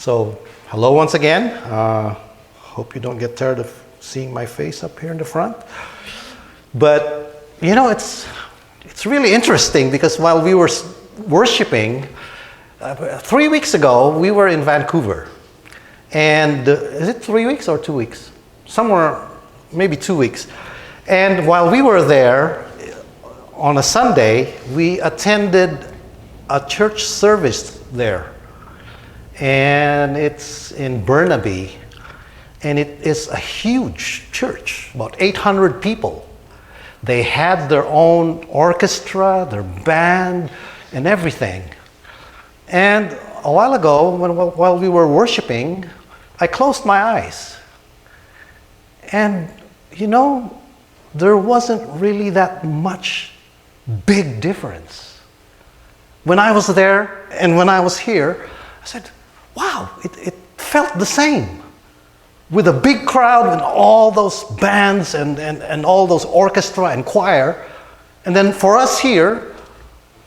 So, hello once again. Hope you don't get tired of seeing my face up here in the front. But, it's really interesting because while we were worshiping, 3 weeks ago, we were in Vancouver. And is it 3 weeks or 2 weeks? Somewhere, maybe 2 weeks. And while we were there, on a Sunday, we attended a church service there. And it's in Burnaby. And it is a huge church, about 800 people. They had their own orchestra, their band, and everything. And a while ago, while we were worshiping, I closed my eyes. And, there wasn't really that much big difference. When I was there and when I was here, I said, wow, it felt the same. With a big crowd and all those bands and all those orchestra and choir. And then for us here,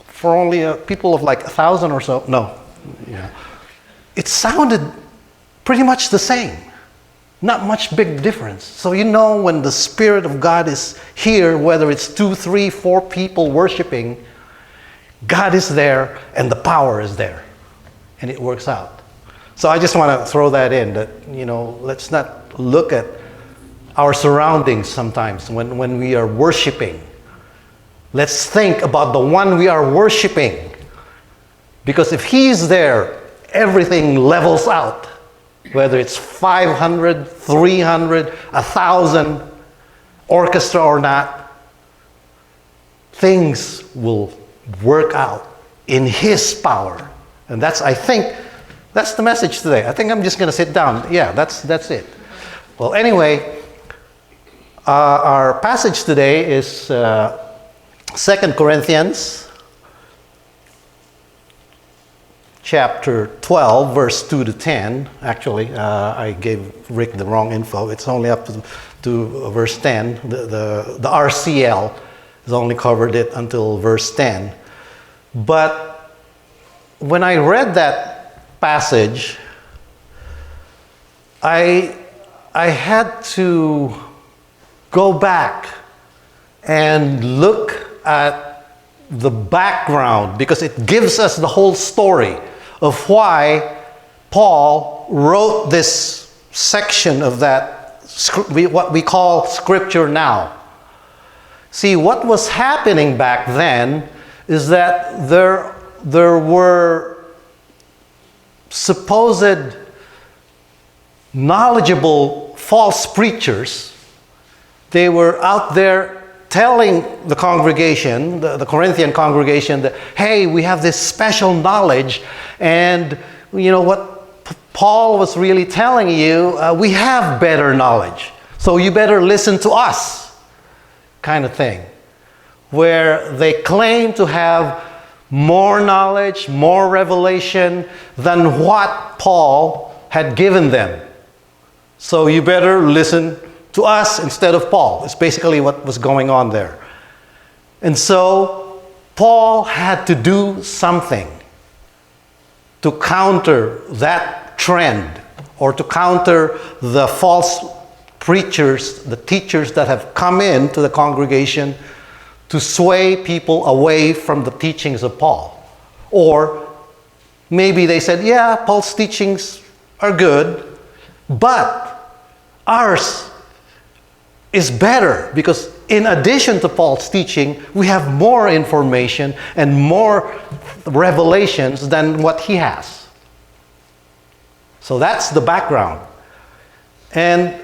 for only people of like 1,000 or so, it sounded pretty much the same. Not much big difference. So when the Spirit of God is here, whether it's 2, 3, 4 people worshiping, God is there and the power is there. And it works out. So I just want to throw that in, that, let's not look at our surroundings sometimes when we are worshiping. Let's think about the one we are worshiping. Because if He's there, everything levels out. Whether it's 500, 300, 1,000, orchestra or not, things will work out in His power. And I think that's the message today. I think I'm just going to sit down. Yeah, that's it. Well, anyway, our passage today is 2 Corinthians chapter 12, verse 2 to 10. Actually, I gave Rick the wrong info. It's only up to verse 10. The RCL has only covered it until verse 10. But when I read that passage, I had to go back and look at the background because it gives us the whole story of why Paul wrote this section of that, what we call Scripture now. See, what was happening back then is that there were supposed knowledgeable false preachers. They were out there telling the congregation, the Corinthian congregation, that, hey, we have this special knowledge, and what Paul was really telling you, we have better knowledge, so you better listen to us, kind of thing, where they claim to have more knowledge, more revelation than what Paul had given them. So you better listen to us instead of Paul. It's basically what was going on there. And so Paul had to do something to counter that trend, or to counter the false preachers, the teachers that have come into the congregation to sway people away from the teachings of Paul. Or maybe they said, yeah, Paul's teachings are good, but ours is better because in addition to Paul's teaching, we have more information and more revelations than what he has. So that's the background. And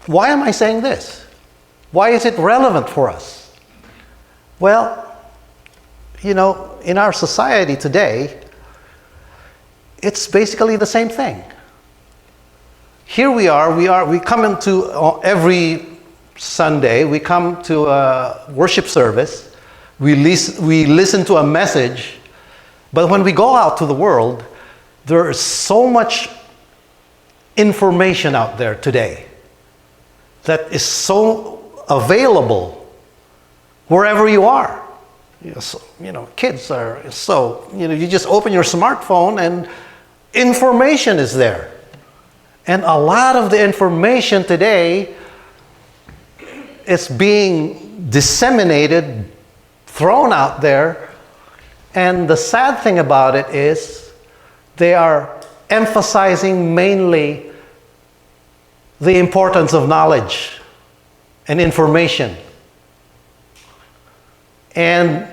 why am I saying this? Why is it relevant for us? Well, in our society today, it's basically the same thing. Here we come into every Sunday, we come to a worship service, we listen to a message, but when we go out to the world, there is so much information out there today that is so available wherever you are. Kids are you just open your smartphone and information is there. And a lot of the information today is being disseminated, thrown out there. And the sad thing about it is they are emphasizing mainly the importance of knowledge and information. And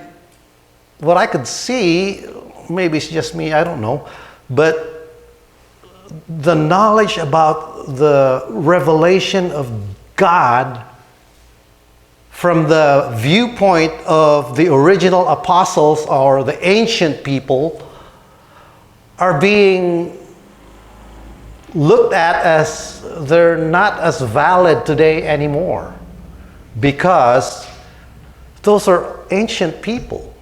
what I could see, maybe it's just me, I don't know, but the knowledge about the revelation of God from the viewpoint of the original apostles or the ancient people are being looked at as they're not as valid today anymore, because those are ancient people.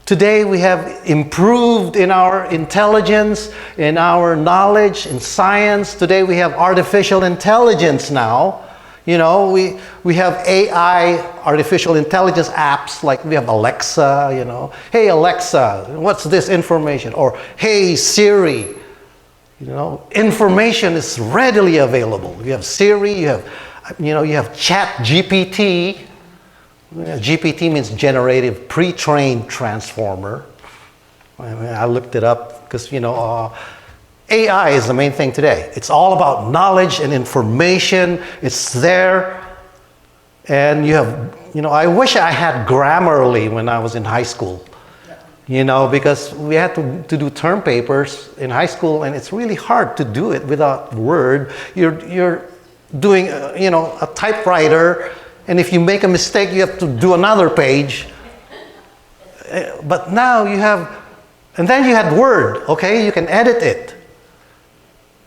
Today we have improved in our intelligence, in our knowledge, in science. Today we have artificial intelligence now. You know, we have AI, artificial intelligence apps, like we have Alexa, you know. Hey Alexa, what's this information? Or hey Siri, you know, information is readily available. You have Siri, you have Chat GPT. GPT means generative pre-trained transformer. I looked it up because, AI is the main thing today. It's all about knowledge and information. It's there. And I wish I had Grammarly when I was in high school. Because we had to do term papers in high school, and it's really hard to do it without Word. You're doing, a typewriter, and if you make a mistake, you have to do another page. But now and then you had Word, okay? You can edit it.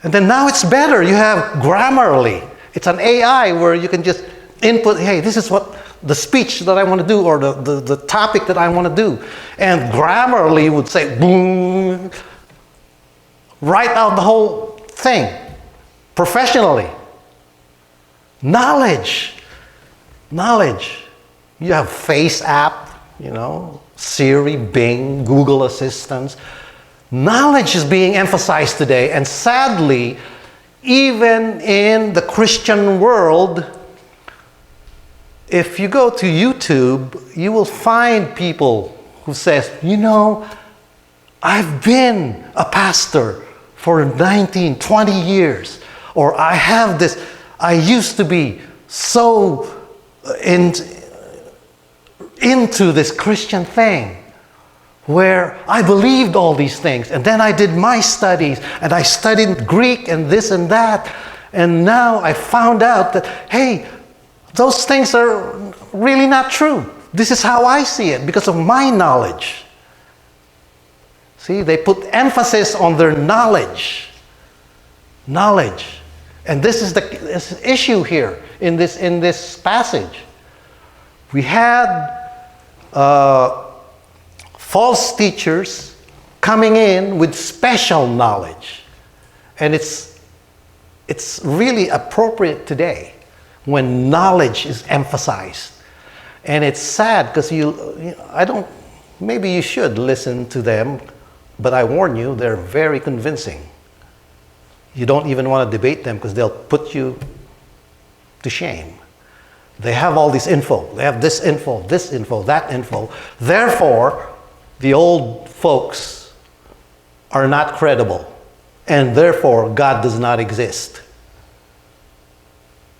And then now it's better. You have Grammarly. It's an AI where you can just input, hey, this is what the speech that I want to do, or the topic that I want to do. And Grammarly would say, boom, write out the whole thing professionally. Knowledge. You have Face app, Siri, Bing, Google Assistants. Knowledge is being emphasized today, and sadly, even in the Christian world, if you go to YouTube, you will find people who says, I've been a pastor for 19, 20 years, or I used to be so into this Christian thing, where I believed all these things, and then I did my studies, and I studied Greek and this and that, and now I found out that, hey, those things are really not true. This is how I see it because of my knowledge. See, they put emphasis on their knowledge. And this is the issue here in this passage. We had false teachers coming in with special knowledge. And it's really appropriate today when knowledge is emphasized. And it's sad because maybe you should listen to them, but I warn you, they're very convincing. You don't even want to debate them because they'll put you to shame. They have all this info. They have this info, that info. Therefore, the old folks are not credible. And therefore, God does not exist.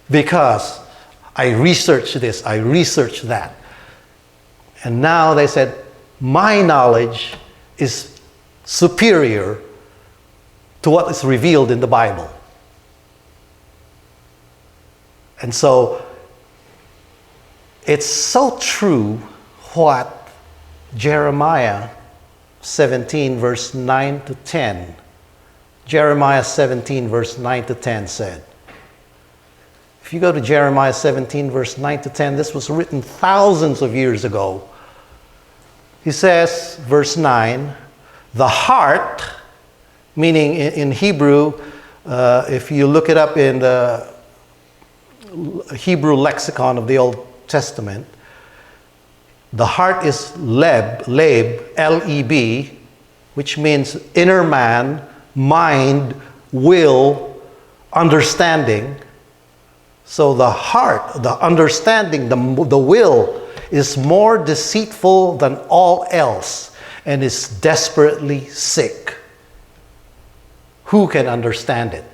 Because I researched this, I researched that. And now they said, my knowledge is superior to what is revealed in the Bible. And so, it's so true what Jeremiah 17 verse 9 to 10. Jeremiah 17 verse 9 to 10 said. If you go to Jeremiah 17 verse 9 to 10, this was written thousands of years ago. He says, verse 9, the heart, meaning in Hebrew, if you look it up in the Hebrew lexicon of the Old Testament, the heart is leb, L-E-B, which means inner man, mind, will, understanding. So the heart, the understanding, the will is more deceitful than all else and is desperately sick. Who can understand it?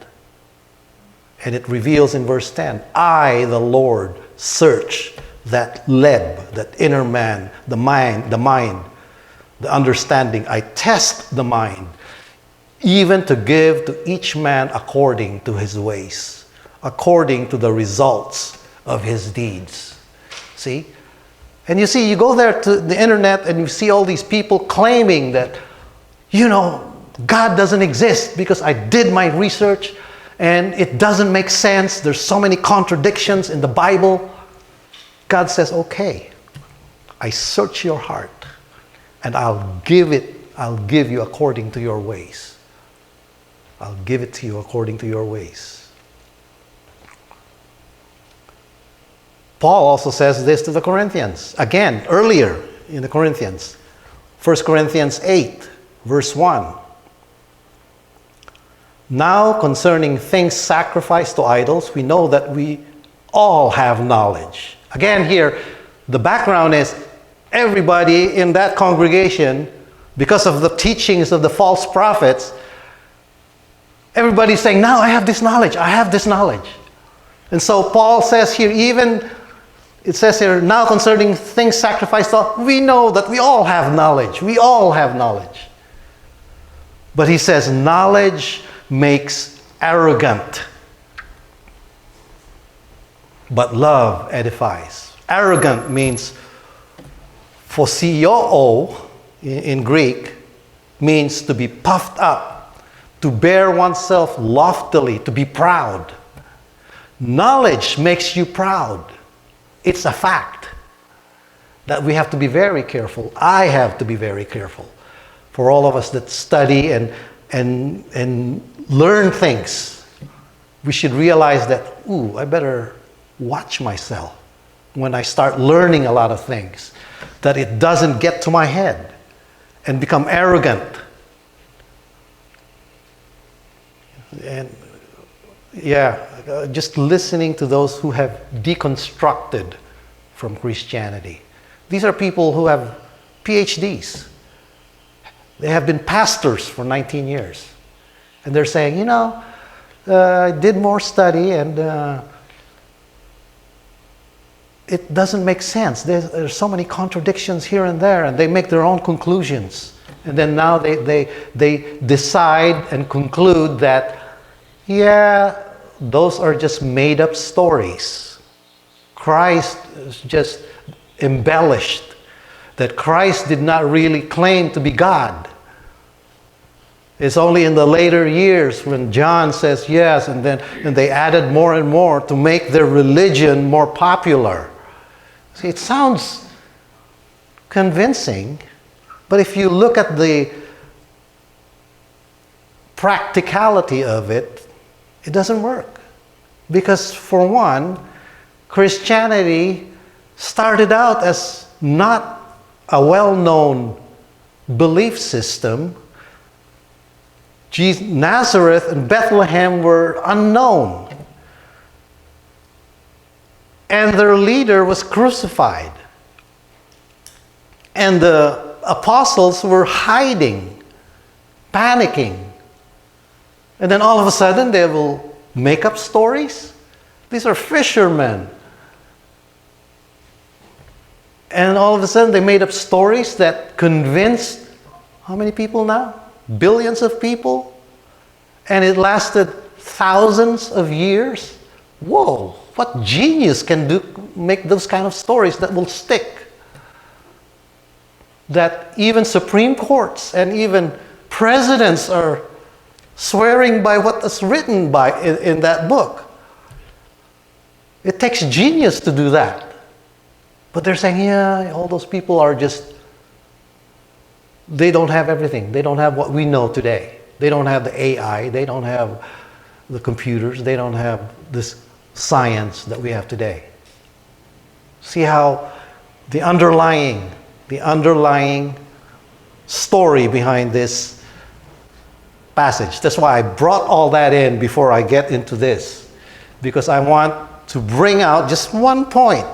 And it reveals in verse 10, I, the Lord, search that leb, that inner man, the mind, the understanding. I test the mind, even to give to each man according to his ways, according to the results of his deeds. See? And you see, you go there to the internet and you see all these people claiming that, God doesn't exist because I did my research and it doesn't make sense. There's so many contradictions in the Bible. God says, okay, I search your heart and I'll give you according to your ways. I'll give it to you according to your ways. Paul also says this to the Corinthians. Again, earlier in the Corinthians. 1 Corinthians 8, verse 1. Now concerning things sacrificed to idols, we know that we all have knowledge. Again here, the background is everybody in that congregation, because of the teachings of the false prophets, everybody's saying, now I have this knowledge, I have this knowledge. And so Paul says here, it says here, now concerning things sacrificed to, we know that we all have knowledge. We all have knowledge. But he says, knowledge makes arrogant, but love edifies. Arrogant means phosioo in Greek, means to be puffed up, to bear oneself loftily, to be proud. Knowledge makes you proud. It's a fact that we have to be very careful. I have to be very careful. For all of us that study and learn things, we should realize that, I better watch myself when I start learning a lot of things, that it doesn't get to my head and become arrogant. And just listening to those who have deconstructed from Christianity. These are people who have PhDs. They have been pastors for 19 years. And they're saying, I did more study and it doesn't make sense. There's so many contradictions here and there, and they make their own conclusions. And then now they decide and conclude that, those are just made up stories. Christ is just embellished. That Christ did not really claim to be God. It's only in the later years when John says yes, and they added more and more to make their religion more popular. See, it sounds convincing, but if you look at the practicality of it, it doesn't work. Because for one, Christianity started out as not a well-known belief system. Nazareth and Bethlehem were unknown. And their leader was crucified. And the apostles were hiding, panicking. And then all of a sudden they will make up stories. These are fishermen. And all of a sudden they made up stories that convinced how many people now? Billions of people. And it lasted thousands of years. Whoa, what genius can make those kind of stories that will stick? That even Supreme Courts and even presidents are swearing by what is written in that book. It takes genius to do that. But they're saying, all those people are just, they don't have everything. They don't have what we know today. They don't have the AI. They don't have the computers. They don't have this science that we have today. See how the underlying story behind this passage. That's why I brought all that in before I get into this, because I want to bring out just one point,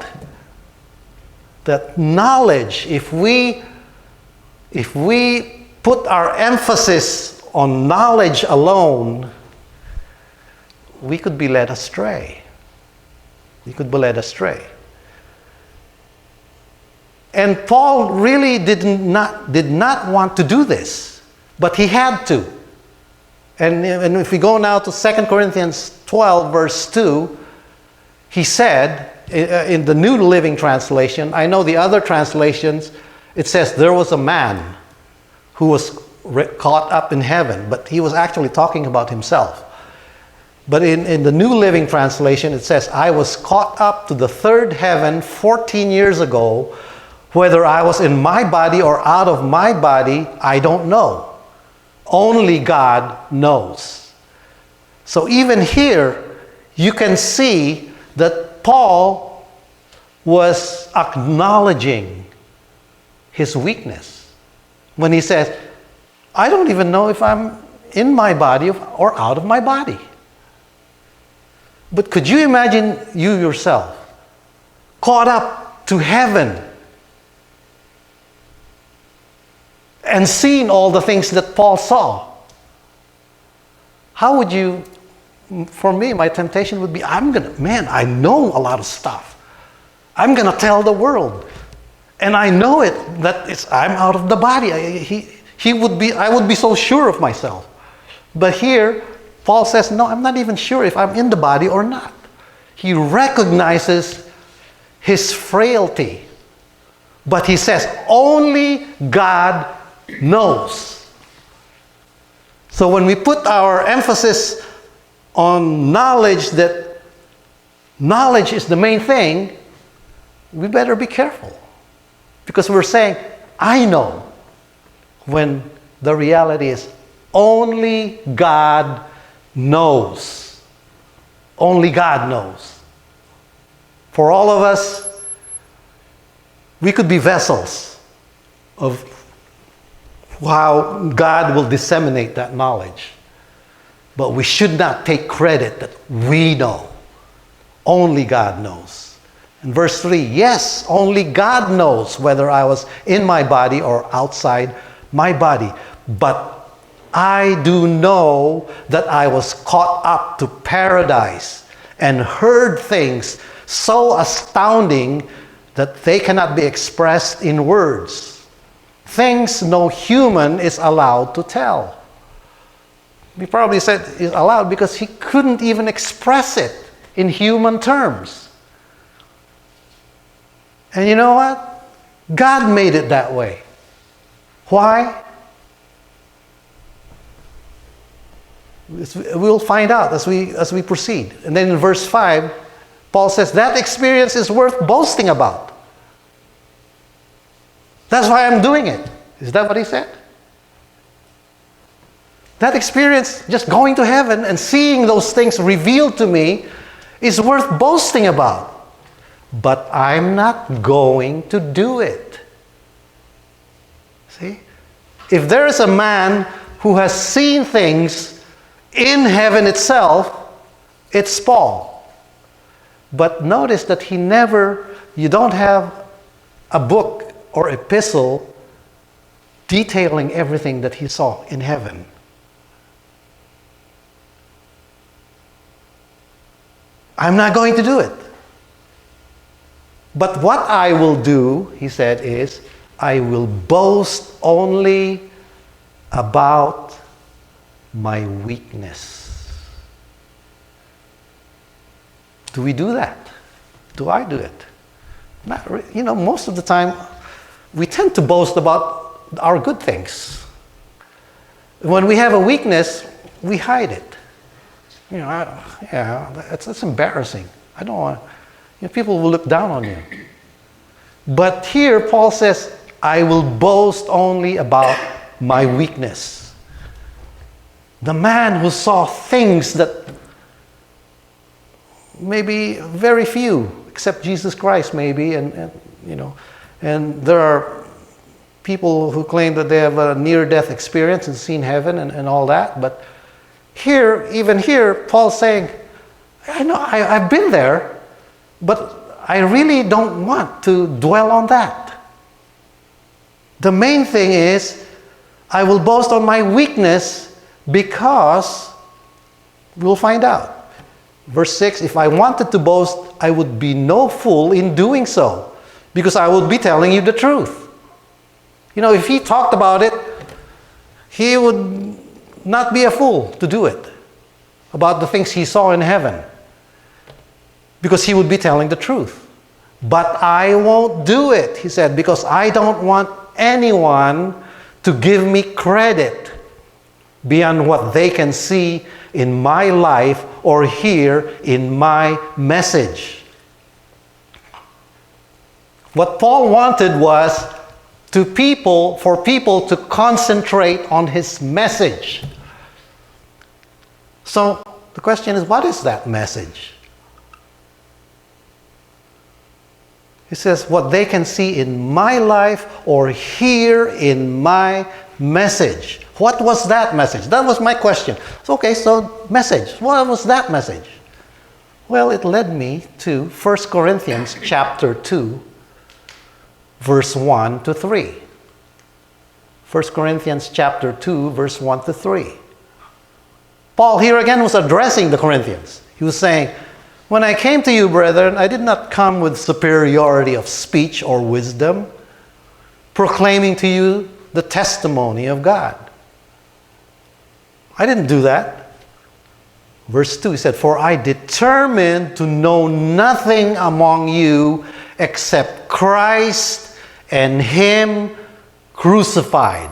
that knowledge, if we put our emphasis on knowledge alone, we could be led astray. We could be led astray. And Paul really did not want to do this, but he had to. And if we go now to 2 Corinthians 12, verse 2, he said, in the New Living Translation, I know the other translations, it says there was a man who was caught up in heaven, but he was actually talking about himself. But in the New Living Translation, it says, I was caught up to the third heaven 14 years ago. Whether I was in my body or out of my body, I don't know. Only God knows. So even here, you can see that Paul was acknowledging his weakness when he says, I don't even know if I'm in my body or out of my body. But could you imagine you yourself caught up to heaven and seeing all the things that Paul saw? How would you, for me, my temptation would be, I know a lot of stuff. I'm going to tell the world. And I know it, that I'm out of the body. I would be so sure of myself. But here, Paul says, no, I'm not even sure if I'm in the body or not. He recognizes his frailty. But he says, only God knows. So when we put our emphasis on knowledge, that knowledge is the main thing, we better be careful. Because we're saying, I know, when the reality is only God knows. Only God knows. For all of us, we could be vessels of how God will disseminate that knowledge. But we should not take credit that we know. Only God knows. In verse 3, yes, only God knows whether I was in my body or outside my body. But I do know that I was caught up to paradise and heard things so astounding that they cannot be expressed in words. Things no human is allowed to tell. He probably said is allowed because he couldn't even express it in human terms. And you know what? God made it that way. Why? We'll find out as we proceed. And then in verse 5, Paul says that experience is worth boasting about. That's why I'm doing it. Is that what he said? That experience, just going to heaven and seeing those things revealed to me, is worth boasting about. But I'm not going to do it. See? If there is a man who has seen things in heaven itself, it's Paul. But notice that you don't have a book or epistle detailing everything that he saw in heaven. I'm not going to do it. But what I will do, he said, is I will boast only about my weakness. Do we do that? Do I do it? Most of the time, we tend to boast about our good things. When we have a weakness, we hide it. That's embarrassing. I don't want. People will look down on you. But here, Paul says, I will boast only about my weakness. The man who saw things that maybe very few, except Jesus Christ maybe, and there are people who claim that they have a near-death experience and seen heaven and all that. But here, even here, Paul's saying, I know I've been there, but I really don't want to dwell on that. The main thing is, I will boast on my weakness because we'll find out. Verse 6, if I wanted to boast, I would be no fool in doing so, because I would be telling you the truth. You know, if he talked about it, he would not be a fool to do it, about the things he saw in heaven, because he would be telling the truth. But I won't do it, he said, because I don't want anyone to give me credit beyond what they can see in my life or hear in my message. What Paul wanted was for people to concentrate on his message. So the question is, what is that message? He says, what they can see in my life or hear in my message. What was that message? That was my question. So message. What was that message? Well, it led me to 1 Corinthians chapter 2, verse 1 to 3. 1 Corinthians chapter 2, verse 1 to 3. Paul here again was addressing the Corinthians. He was saying, when I came to you, brethren, I did not come with superiority of speech or wisdom, proclaiming to you the testimony of God. I didn't do that. Verse 2, he said, for I determined to know nothing among you except Christ and Him crucified.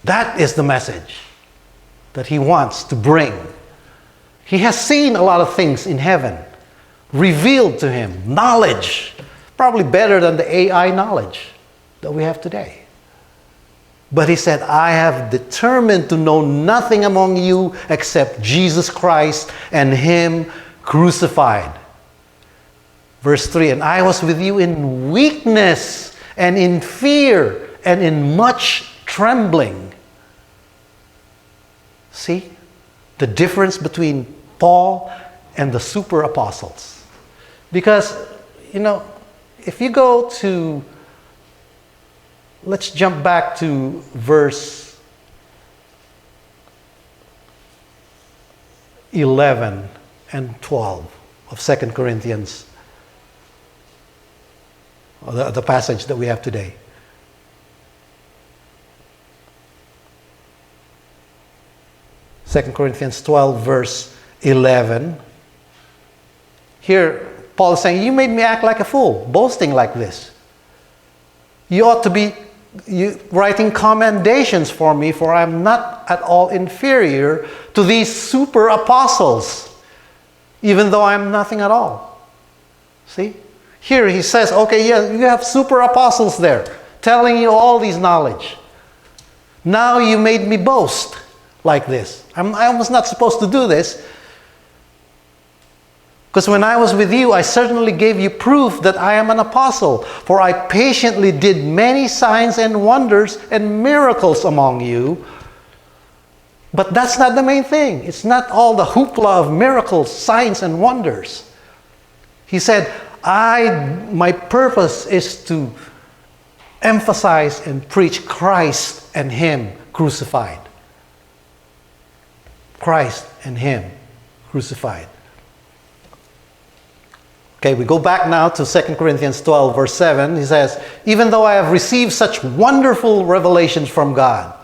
That is the message that he wants to bring. He has seen a lot of things in heaven, revealed to him, knowledge, probably better than the AI knowledge that we have today. But he said, I have determined to know nothing among you except Jesus Christ and Him crucified. Verse 3, and I was with you in weakness and in fear and in much trembling. See the difference between Paul and the super apostles. Because, if you go to, let's jump back to verse 11 and 12 of 2 Corinthians, the passage that we have today. 2 Corinthians 12, verse 11. Here, Paul is saying, you made me act like a fool, boasting like this. You ought to be writing commendations for me, for I am not at all inferior to these super apostles, even though I am nothing at all. See? Here he says, okay, yeah, you have super apostles there, telling you all these knowledge. Now you made me boast like this. I was not supposed to do this. Because when I was with you, I certainly gave you proof that I am an apostle. For I patiently did many signs and wonders and miracles among you. But that's not the main thing. It's not all the hoopla of miracles, signs, and wonders. He said, my purpose is to emphasize and preach Christ and Him crucified. Christ and Him crucified. Okay, we go back now to 2 Corinthians 12, verse 7. He says, even though I have received such wonderful revelations from God,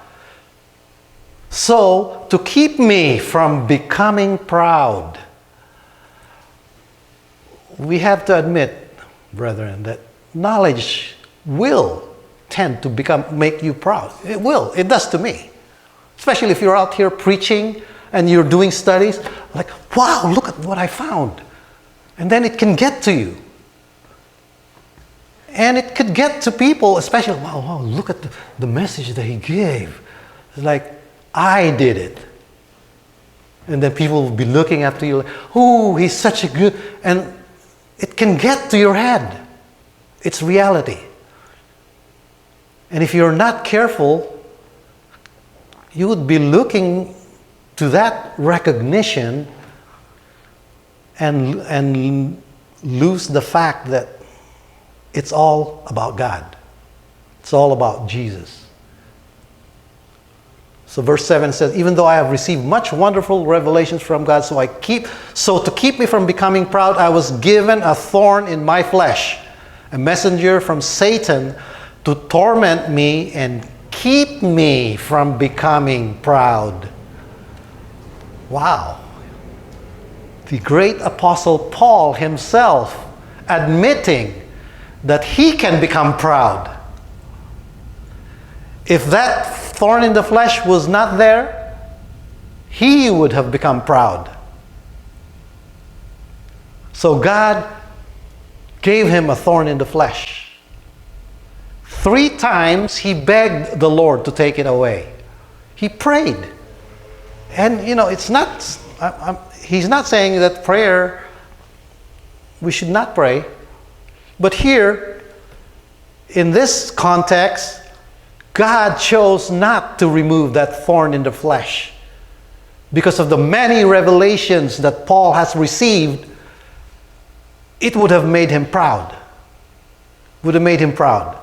so to keep me from becoming proud. We have to admit, brethren, that knowledge will tend to make you proud. It will. It does to me. Especially if you're out here preaching and you're doing studies, like, wow, look at what I found. And then it can get to you. And it could get to people, especially, wow, look at the message that he gave. It's like, I did it. And then people will be looking after you like, oh, he's such a good... And it can get to your head. It's reality. And if you're not careful, you would be looking to that recognition and lose the fact that it's all about God. It's all about Jesus. So verse 7 says, even though I have received much wonderful revelations from God, so to keep me from becoming proud, I was given a thorn in my flesh, a messenger from Satan to torment me and keep me from becoming proud. Wow. The great apostle Paul himself admitting that he can become proud. If that thorn in the flesh was not there, he would have become proud. So God gave him a thorn in the flesh. 3 times he begged the Lord to take it away. He prayed. And it's not, he's not saying that prayer, we should not pray. But here, in this context, God chose not to remove that thorn in the flesh. Because of the many revelations that Paul has received, it would have made him proud. Would have made him proud.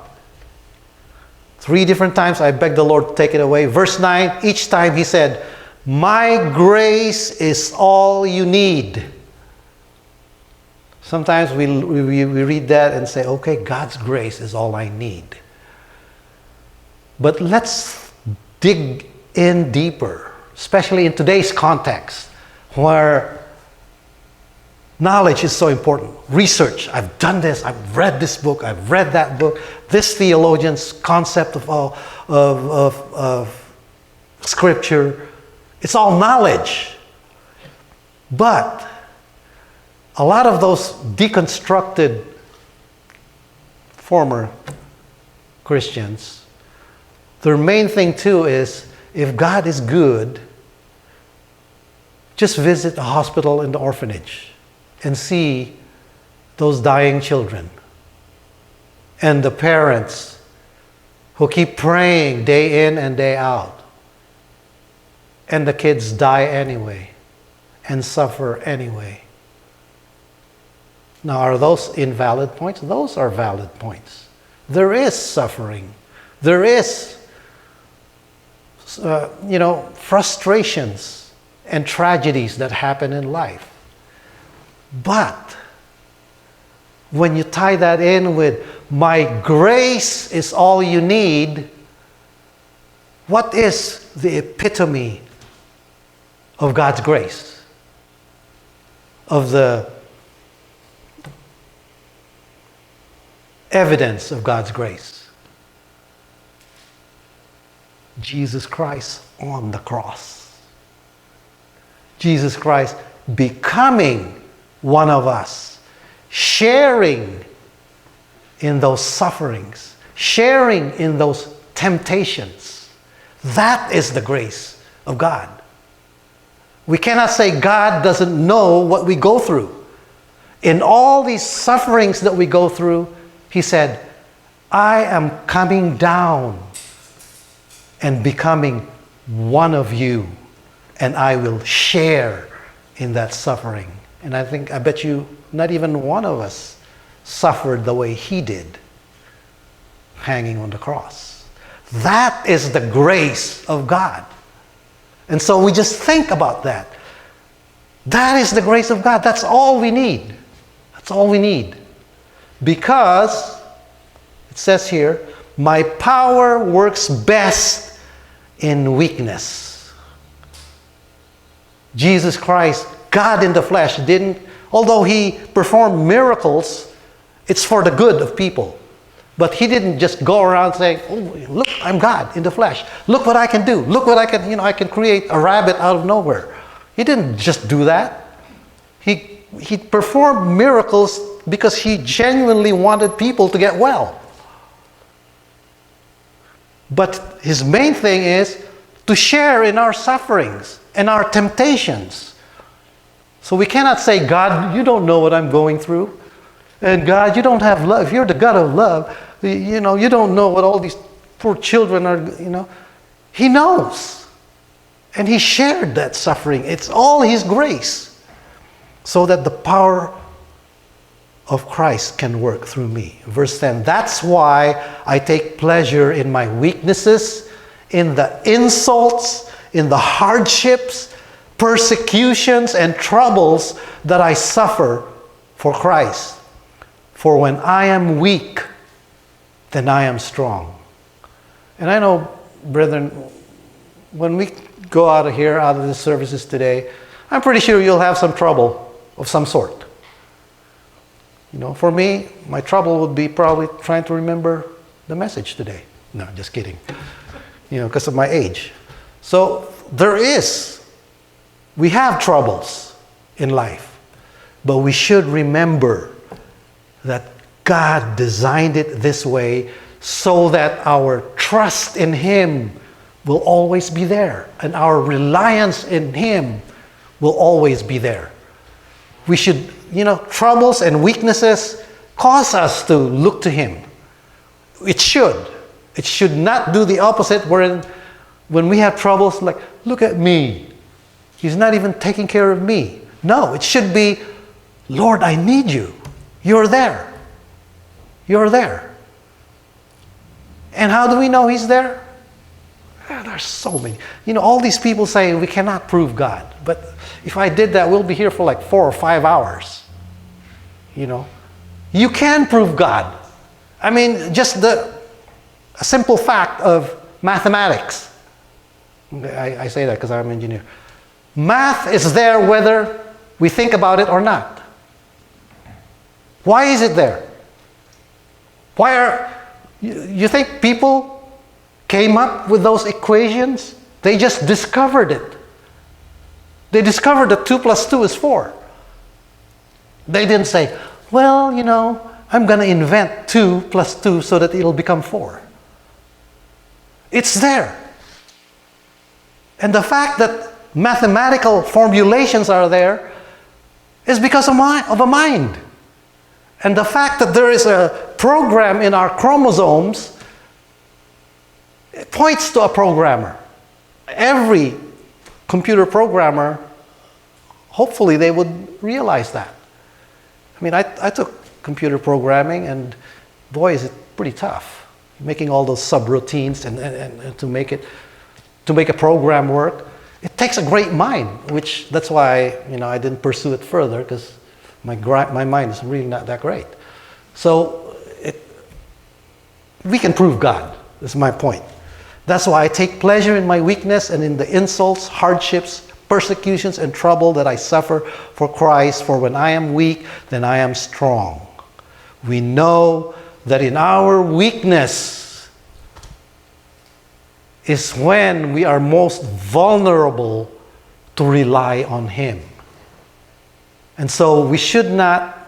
3 different times I begged the Lord to take it away. Verse 9, each time he said, my grace is all you need. Sometimes we read that and say, okay, God's grace is all I need. But let's dig in deeper, especially in today's context, where knowledge is so important. Research. I've done this. I've read this book. I've read that book. This theologian's concept of Scripture. It's all knowledge. But a lot of those deconstructed former Christians, their main thing too is, if God is good, just visit a hospital and the orphanage and see those dying children and the parents who keep praying day in and day out, and the kids die anyway and suffer anyway. Now, are those invalid points? Those are valid points. There is suffering. There is frustrations and tragedies that happen in life. But when you tie that in with, my grace is all you need, what is the epitome of God's grace? Of the evidence of God's grace? Jesus Christ on the cross. Jesus Christ becoming one of us, sharing in those sufferings, sharing in those temptations. That is the grace of God. We cannot say God doesn't know what we go through. In all these sufferings that we go through, he said, I am coming down and becoming one of you, and I will share in that suffering. And I bet you not even one of us suffered the way he did, hanging on the cross. That is the grace of God. And so we just think about that. That is the grace of God. That's all we need. That's all we need. Because, it says here, my power works best in weakness. Jesus Christ, God in the flesh, although he performed miracles, it's for the good of people. But he didn't just go around saying, oh, look, I'm God in the flesh. Look what I can do. Look what I can, I can create a rabbit out of nowhere. He didn't just do that. He performed miracles because he genuinely wanted people to get well. But his main thing is to share in our sufferings and our temptations. So we cannot say, God, you don't know what I'm going through. And God, you don't have love. If you're the God of love, you know, you don't know what all these poor children are, you know. He knows. And he shared that suffering. It's all his grace. So that the power of Christ can work through me. Verse 10, that's why I take pleasure in my weaknesses, in the insults, in the hardships, persecutions, and troubles that I suffer for Christ. For when I am weak, then I am strong. And I know, brethren, when we go out of here, out of the services today, I'm pretty sure you'll have some trouble of some sort. You know, for me, my trouble would be probably trying to remember the message today. No, just kidding. You know, because of my age. So we have troubles in life, but we should remember that God designed it this way so that our trust in Him will always be there, and our reliance in Him will always be there. We should, you know, troubles and weaknesses cause us to look to Him. It should. It should not do the opposite, wherein when we have troubles, like, look at me. He's not even taking care of me. No, it should be, Lord, I need you. You're there. You're there. And how do we know He's there? There's so many. You know, all these people say we cannot prove God. But if I did that, we'll be here for like 4 or 5 hours. You know, you can prove God. I mean, just a simple fact of mathematics. I say that because I'm an engineer. Math is there whether we think about it or not. Why is it there? You think people came up with those equations? They just discovered it. They discovered that 2 plus 2 is 4. They didn't say, well, you know, I'm going to invent 2 plus 2 so that it'll become 4. It's there. And the fact that mathematical formulations are there is because of a mind. And the fact that there is a program in our chromosomes, it points to a programmer. Every computer programmer, hopefully they would realize that. I mean, I took computer programming, and boy, is it pretty tough. Making all those subroutines and to make a program work. It takes a great mind, which that's why, you know, I didn't pursue it further, because my mind is really not that great. So we can prove God. That's my point. That's why I take pleasure in my weakness and in the insults, hardships, persecutions, and trouble that I suffer for Christ. For when I am weak, then I am strong. We know that in our weakness is when we are most vulnerable to rely on Him. And so we should not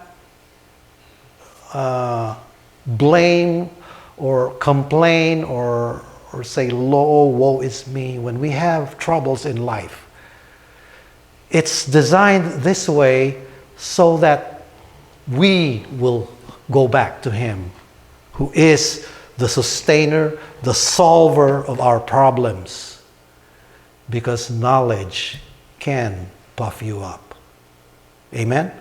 blame or complain or say, woe is me, when we have troubles in life. It's designed this way so that we will go back to Him, who is the sustainer, the solver of our problems, because knowledge can puff you up. Amen?